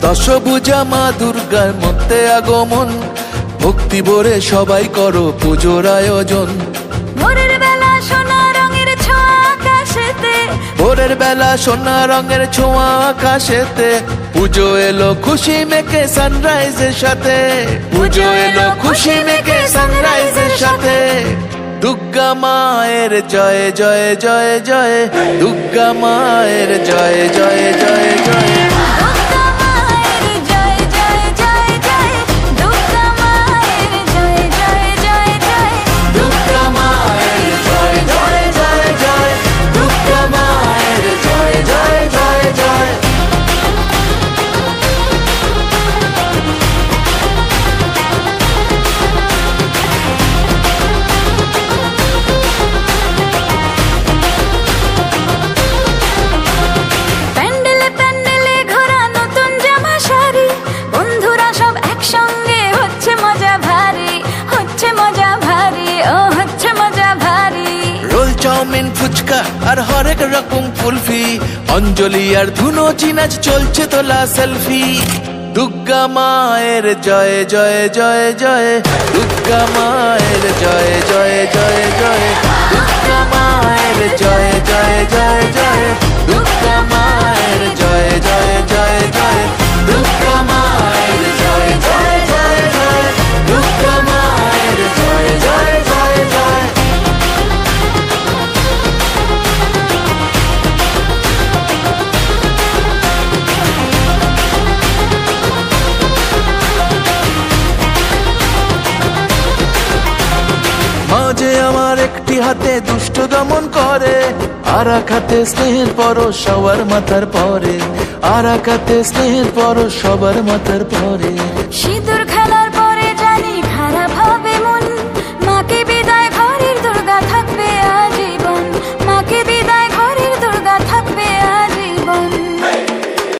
দশভুজা মা দুর্গার মধ্যে আগমন, ভক্তি ভরে সবাই করো পুজোর আয়োজন। ভোরের বেলা সোনা রঙের ছোঁয়া আকাশেতে, ভোরের বেলা সোনা রঙের ছোঁয়া আকাশেতে, পুজো এলো খুশি মেখে সানরাইজের সাথে, পুজো এলো খুশি মেখে সানরাইজের সাথে। দুর্গা মায়ের জয় জয় জয় জয়, দুর্গা মায়ের জয় জয় জয় জয়। দুর্গা মায়ের জয় জয় জয় জয়, দুর্গা মায়ের জয় জয় জয় জয়, দুর্গা মায়ের জয় জয় জয় জয়, দুর্গা মায়ের জয় জয় জয় জয়। প্যান্ডেলে প্যান্ডেলে ঘোরা নতুন জামা শাড়ি, বন্ধুরা সব একসঙ্গে হচ্ছে মজা ভারী, হচ্ছে মজা ভারী, ও হচ্ছে মজা ভারী। রোল চাউমিন ফুচকা আর হরেক রকম কুলফি, অঞ্জলি আর ধুনো চিনাচ চলছে তোলা সেলফি। দুর্গা মায়ের জয় জয় জয় জয়, দুর্গা মায়ের জয় জয় জয় জয়, দুর্গা মায়ের জয় জয় জয় জয়, দুর্গা মায়ের জয় জয় জয় জয়, দুর্গা মায়ের জয় জয় জয় জয়, দুর্গা মায়ের জয় জয় জয় জয়। মাঝে আমার একটি হাতে দুষ্ট দমন করে, আর এক হাতে স্নেহের পরশ সবার মাথার পরে, আর এক হাতে স্নেহের পরশ সবার মাথার পরে। সিঁদুর